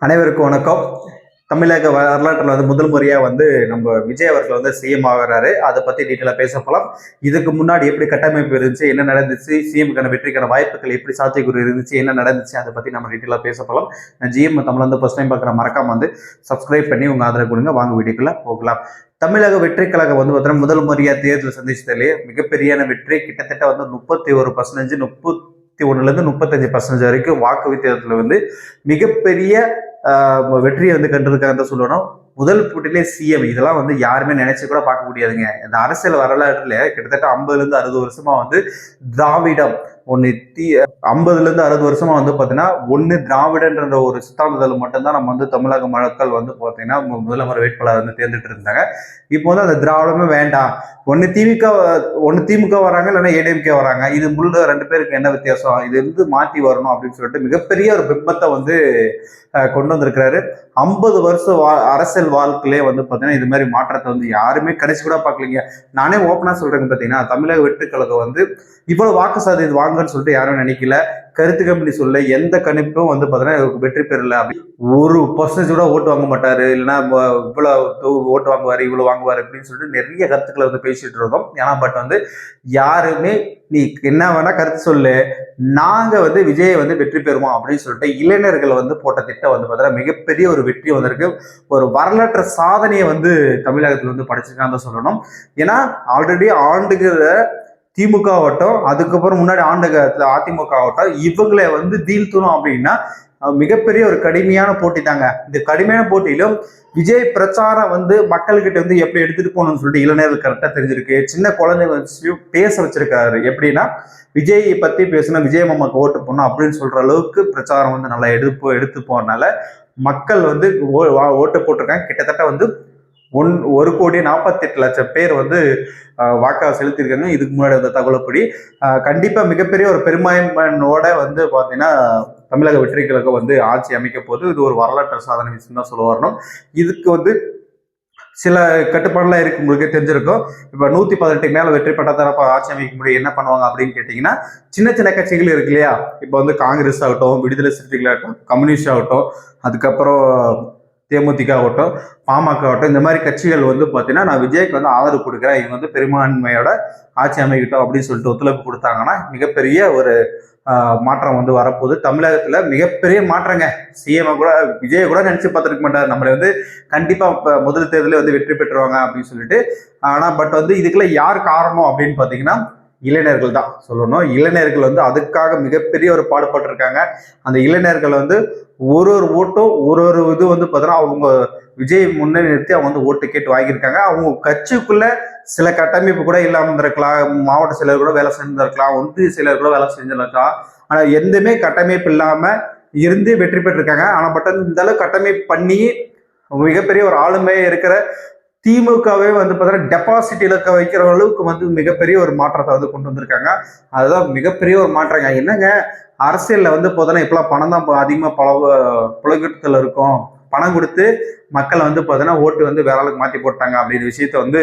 அனைவருக்கும் வணக்கம். தமிழக வரலாற்றில் முதல் முறையாக நம்ம விஜய் அவர்கள் சிஎம் ஆகிறாரு. அதை பற்றி டீட்டெயிலாக பேச போகலாம். இதுக்கு முன்னாடி எப்படி கட்டமைப்பு இருந்துச்சு, என்ன நடந்துச்சு, சிஎம்கான வெற்றிக்கான வாய்ப்புகள் எப்படி சாத்தியக்கூறு இருந்துச்சு, என்ன நடந்துச்சு, அதை பற்றி நம்ம டீட்டெயிலாக பேச போகலாம். நான் ஜிஎம் தமிழ் ஃபர்ஸ்ட் டைம் பார்க்குற மறக்காம சப்ஸ்கிரைப் பண்ணி உங்கள் ஆதரவு கொடுங்க. வாங்க வீடியோக்குள்ள போகலாம். தமிழக வெற்றி கழகம் பார்த்தீங்கன்னா முதல் முறையாக தேர்தல் சந்திச்சதுலேயே மிகப்பெரியான வெற்றி. கிட்டத்தட்ட 31%, 31லேருந்து 35% வரைக்கும் வாக்கு வித்தியாசத்தில் மிகப்பெரிய வெற்றியை கண்டிருக்காங்க சொல்லணும். முதல் போட்டியிலே சிஎம், இதெல்லாம் யாருமே நினைச்சு கூட பார்க்க முடியாதுங்க. இந்த அரசியல் வரலாற்றுல கிட்டத்தட்ட 50லேருந்து 60 வருஷமா திராவிடம் 50லேருந்து 60 வருஷமா பாத்தீங்கன்னா திராவிடன்ற ஒரு சித்தாந்தத்தில் மட்டும்தான் நம்ம தமிழக மக்கள் பாத்தீங்கன்னா முதலமைச்சர் வேட்பாளர் தேர்ந்தெடுத்து இருந்தாங்க. இப்போ அந்த திராவிடமே வேண்டாம், ஒன்னு திமுக வராங்க, இல்லைன்னா ஏடிஎம்கே வராங்க. இது முள்ள ரெண்டு பேருக்கு என்ன வித்தியாசம், இது மாற்றி வரணும் அப்படின்னு சொல்லிட்டு மிகப்பெரிய ஒரு பிம்பத்தை கொண்டு வந்திருக்கிறாரு. 50 வருஷம் அரசியல் வாழ்க்கையிலே பாத்தீங்கன்னா இது மாதிரி மாற்றத்தை யாருமே கடைசி கூட பார்க்கலீங்க. நானே ஓப்பனா சொல்றேங்க, பாத்தீங்கன்னா தமிழக வெற்றி கழகம் இவ்வளவு வாக்கு சாதனை வாங்கன்னு சொல்லிட்டு யாரும் நினைக்கல. கருத்து கம்பெனி சொல்ல எந்த கணிப்பும் பாத்தீங்கன்னா வெற்றி பெறல. அப்படி 1% கூட ஓட்டு வாங்க மாட்டாரு, இல்லைன்னா இவ்வளவு ஓட்டு வாங்குவாரு, இவ்வளவு வாங்குவாரு அப்படின்னு சொல்லிட்டு நிறைய கருத்துக்களை பேசிட்டு இருந்தோம். ஏன்னா பட் யாருமே நீ என்ன வேணா கருத்து சொல்லு, நாங்க விஜயை வெற்றி பெறுவோம் அப்படின்னு சொல்லிட்டு இளைஞர்கள் போட்ட திட்டம் பாத்தீங்கன்னா மிகப்பெரிய ஒரு வெற்றி வந்திருக்கு. ஒரு வரலாற்று சாதனையை தமிழகத்துல படைச்சிருக்கான்னு சொல்லணும். ஏன்னா ஆல்ரெடி ஆண்டுகிற திமுக ஆகட்டும், அதுக்கப்புறம் முன்னாடி ஆண்டு அதிமுக ஆகட்டும், இவங்களை வீழ்த்தணும் அப்படின்னா மிகப்பெரிய ஒரு கடுமையான போட்டி தாங்க. இந்த கடுமையான போட்டியிலும் விஜய் பிரச்சாரம் மக்கள்கிட்ட எப்படி எடுத்துட்டு போகணும்னு சொல்லிட்டு இளைஞர்கள் கரெக்டா தெரிஞ்சிருக்கு. சின்ன குழந்தைங்க பேச வச்சிருக்காரு. எப்படின்னா விஜய் பத்தி பேசினா விஜய் மாமாக்கு ஓட்டு போடணும் அப்படின்னு சொல்ற அளவுக்கு பிரச்சாரம் நல்லா எடுத்து போறதுனால மக்கள் ஓட்டு போட்டிருக்காங்க. கிட்டத்தட்ட 1,48,00,000 பேர் வாக்காக செலுத்தியிருக்காங்க. இதுக்கு முன்னாடி தகவல்படி கண்டிப்பா மிகப்பெரிய ஒரு பெரும்பான்மையோட பாத்தீங்கன்னா தமிழக வெற்றி கழகம் ஆட்சி அமைக்க போது இது ஒரு வரலாற்று சாதனை விஷயம் தான் சொல்ல வரணும். இதுக்கு சில கட்டுப்பாடுலாம் இருக்கு, உங்களுக்கே தெரிஞ்சிருக்கும். இப்ப 118 மேல வெற்றி பெற்ற தரப்ப ஆட்சி அமைக்க முடியும், என்ன பண்ணுவாங்க அப்படின்னு கேட்டீங்கன்னா, சின்ன சின்ன கட்சிகள் இருக்கு இல்லையா, இப்ப காங்கிரஸ் ஆகட்டும், விடுதலை சிறுத்தைகள் ஆகட்டும், கம்யூனிஸ்ட் ஆகட்டும், அதுக்கப்புறம் தேமுதிக ஆகட்டும், பாமக ஆகட்டும், இந்த மாதிரி கட்சிகள் பாத்தீங்கன்னா நான் விஜய்க்கு ஆதரவு கொடுக்குறேன், இவங்க பெரும்பான்மையோட ஆட்சி அமைக்கட்டும் அப்படின்னு சொல்லிட்டு ஒத்துழைப்பு கொடுத்தாங்கன்னா மிகப்பெரிய ஒரு மாற்றம் வரப்போகுது. தமிழகத்துல மிகப்பெரிய மாற்றங்க. சிஎம் கூட விஜய் கூட நினைச்சு பார்த்துருக்க மாட்டார், நம்மளை கண்டிப்பா முதல் தேர்தலே வெற்றி பெற்றுவாங்க அப்படின்னு சொல்லிட்டு. ஆனா பட் இதுக்குள்ள யார் காரணம் அப்படின்னு பாத்தீங்கன்னா இளைஞர்கள் தான் சொல்லணும். இளைஞர்கள் அதுக்காக மிகப்பெரிய ஒரு பாடுபட்டிருக்காங்க. அந்த இளைஞர்கள் ஒரு ஒரு ஓட்டும் ஒரு ஒரு இது பார்த்தீங்கன்னா அவங்க விஜய் முன்னே நிறுத்தி அவங்க ஓட்டு கேட்டு வாங்கியிருக்காங்க. அவங்க கட்சிக்குள்ள சில கட்டமைப்பு கூட இல்லாம இருந்திருக்கலாம், மாவட்ட செயலர் கூட வேலை செஞ்சிருக்கலாம், ஒன்றிய செயலர் கூட வேலை செஞ்சிருக்கலாம். ஆனா எதுவுமே கட்டமைப்பு இல்லாம இருந்து வெற்றி பெற்றிருக்காங்க. ஆனா பட் இந்த அளவு கட்டமைப்பு பண்ணி மிகப்பெரிய ஒரு ஆளுமை இருக்கிற திமுகவே பார்த்தீங்கன்னா டெபாசிட் இலக்க வைக்கிற அளவுக்கு மிகப்பெரிய ஒரு மாற்றத்தை கொண்டு வந்திருக்காங்க. அதுதான் மிகப்பெரிய ஒரு மாற்றங்க. என்னங்க அரசியல்ல பார்த்தீங்கன்னா இப்பெல்லாம் பணம் தான் அதிகமா புழக்கத்துல இருக்கும். பணம் கொடுத்து மக்களை பார்த்தீங்கன்னா ஓட்டு வேற ஆளுக்கு மாத்தி போட்டாங்க அப்படின்ற விஷயத்த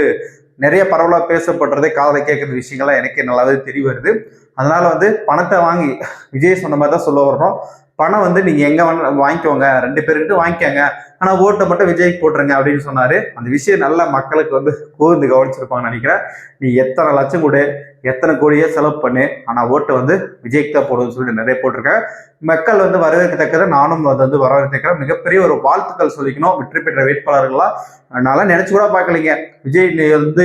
நிறைய பரவலா பேசப்படுறதே காதலை கேட்கற விஷயங்கள்லாம் எனக்கு நல்லாவே தெரிய வருது. அதனால பணத்தை வாங்கி விஜய் சொன்ன மாதிரி தான் சொல்ல வர்றோம். பணம் நீங்க எங்க வாங்கிக்கோங்க, 2 பேருக்கிட்ட வாங்கிக்கோங்க, ஆனா ஓட்டை மட்டும் விஜய்க்கு போட்டுருங்க அப்படின்னு சொன்னாரு. அந்த விஷயம் நல்ல மக்களுக்கு கூர்ந்து கவனிச்சிருப்பாங்கன்னு நினைக்கிறேன். நீ எத்தனை லட்சம் கொடு, எத்தனை கோடியே செலவு பண்ணு, ஆனா ஓட்டு விஜய்க்கு தான் போடுன்னு சொல்லிட்டு நிறைய போட்டிருக்கேன். மக்கள் வரவேற்கத்தக்கதை நானும் வரவேற்கிறேன். மிகப்பெரிய ஒரு வாழ்த்துக்கள் சொல்லிக்கணும் வெற்றி பெற்ற வேட்பாளர்களா. நல்லா நினைச்சு கூட பார்க்கலீங்க விஜய்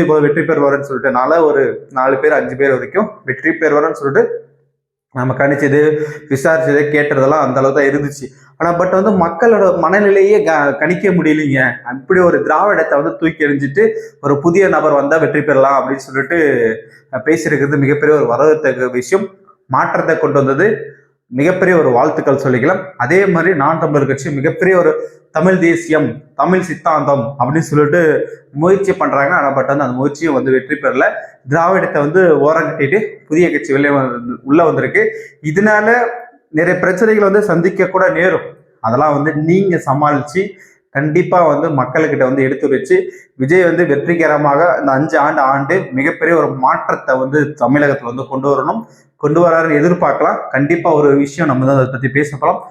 இப்போ வெற்றி பெறுவாருன்னு சொல்லிட்டு. நாள ஒரு 4 பேர் 5 பேர் வரைக்கும் வெற்றி பெறுவாருன்னு சொல்லிட்டு நம்ம கணிச்சது, விசாரிச்சது, கேட்டதெல்லாம் அந்த அளவு தான் இருந்துச்சு. ஆனா பட் மக்களோட மனநிலையே கணிக்க முடியலைங்க. அப்படி ஒரு திராவிடத்தை தூக்கி எறிஞ்சிட்டு ஒரு புதிய நபர் வந்தா வெற்றி பெறலாம் அப்படின்னு சொல்லிட்டு பேசியிருக்கிறது மிகப்பெரிய ஒரு வரவேற்க விஷயம். மாற்றத்தை கொண்டு வந்தது, மிகப்பெரிய ஒரு வாழ்த்துக்கள் சொல்லிக்கலாம். அதே மாதிரி நான் தமிழர் கட்சி மிகப்பெரிய ஒரு தமிழ் தேசியம், தமிழ் சித்தாந்தம் அப்படின்னு சொல்லிட்டு முயற்சி பண்றாங்க. ஆனா பட் அந்த முயற்சியும் வெற்றி பெறல. திராவிடத்தை ஓரம் கட்டிட்டு புதிய கட்சி வெளியே உள்ள வந்திருக்கு. இதனால நிறைய பிரச்சனைகள் சந்திக்க கூட நேரும். அதெல்லாம் நீங்க சமாளிச்சு கண்டிப்பா மக்கள்கிட்ட எடுத்து வச்சு விஜய் வெற்றிகரமாக இந்த 5 ஆண்டு மிகப்பெரிய ஒரு மாற்றத்தை தமிழகத்துல கொண்டு வரணும். கொண்டு வராருன்னு எதிர்பார்க்கலாம். கண்டிப்பா ஒரு விஷயம் நம்ம தான் அதை பத்தி பேச போலாம்.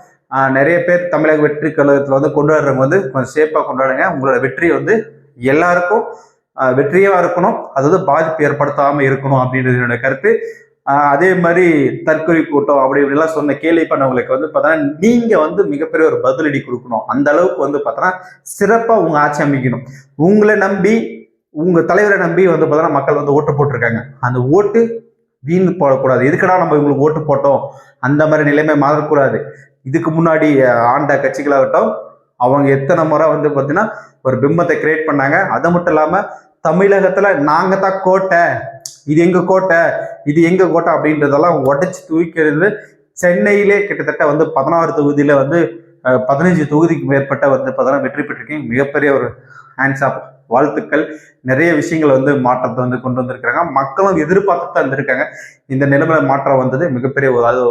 நிறைய பேர் தமிழக வெற்றி கழகத்தில் வந்து கொண்டாடுறவங்க வந்து கொஞ்சம் சேஃபாக கொண்டாடுங்க. உங்களோட வெற்றி வந்து எல்லாருக்கும் வெற்றியாக இருக்கணும், அதாவது பாதிப்பு ஏற்படுத்தாமல் இருக்கணும் அப்படின்றது என்னோட கருத்து. அதே மாதிரி தற்கொலை கூட்டம் அப்படி இப்படிலாம் சொன்ன கேள்வி பண்ணவங்களுக்கு வந்து பார்த்தோன்னா நீங்க வந்து மிகப்பெரிய ஒரு பதிலடி கொடுக்கணும். அந்த அளவுக்கு வந்து பார்த்தோன்னா சிறப்பாக உங்க ஆட்சி அமைக்கணும். உங்களை நம்பி உங்க தலைவரை நம்பி வந்து பார்த்தோன்னா மக்கள் வந்து ஓட்டு போட்டிருக்காங்க. அந்த ஓட்டு வீண் போடக்கூடாது. எதுக்கடா நம்ம இவங்களுக்கு ஓட்டு போட்டோம் அந்த மாதிரி நிலைமை மாறக்கூடாது. இதுக்கு முன்னாடி ஆண்ட கட்சிகளாகட்டும் அவங்க எத்தனை முறை வந்து பார்த்தீங்கன்னா ஒரு பிம்பத்தை கிரியேட் பண்ணாங்க. அது மட்டும் இல்லாம தமிழகத்துல நாங்க தான் கோட்டை, இது எங்க கோட்டை, இது எங்க கோட்டை அப்படின்றதெல்லாம் உடைச்சு தூக்கிறது. சென்னையிலே கிட்டத்தட்ட வந்து 16 தொகுதியில வந்து 15 தொகுதிக்கு மேற்பட்ட வந்து பார்த்தோன்னா வெற்றி பெற்றிருக்கீங்க. மிகப்பெரிய ஒரு ஹேண்ட்ஸ் ஆப், வாழ்த்துக்கள். நிறைய விஷயங்கள் வந்து மாற்றத்தை வந்து கொண்டு வந்திருக்கிறாங்க. மக்களும் எதிர்பார்த்து தான் இருந்திருக்காங்க. இந்த நிலைமை மாற்றம் வந்தது மிகப்பெரிய ஒரு அது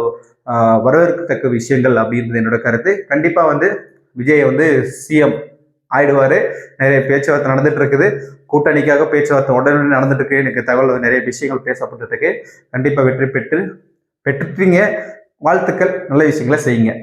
வரவேற்கத்தக்க விஷயங்கள் அப்படின்றது என்னோட கருத்து. கண்டிப்பா வந்து விஜய் வந்து சிஎம் ஆயிடுவாரு. நிறைய பேச்சுவார்த்தை நடந்துட்டு இருக்குது. கூட்டணிக்காக பேச்சுவார்த்தை உடனே நடந்துட்டு இருக்கு. எனக்கு தகவல் நிறைய விஷயங்கள் பேசப்பட்டு இருக்கு. கண்டிப்பா வெற்றி பெற்றுட்டீங்க. வாழ்த்துக்கள். நல்ல விஷயங்களை செய்யுங்க.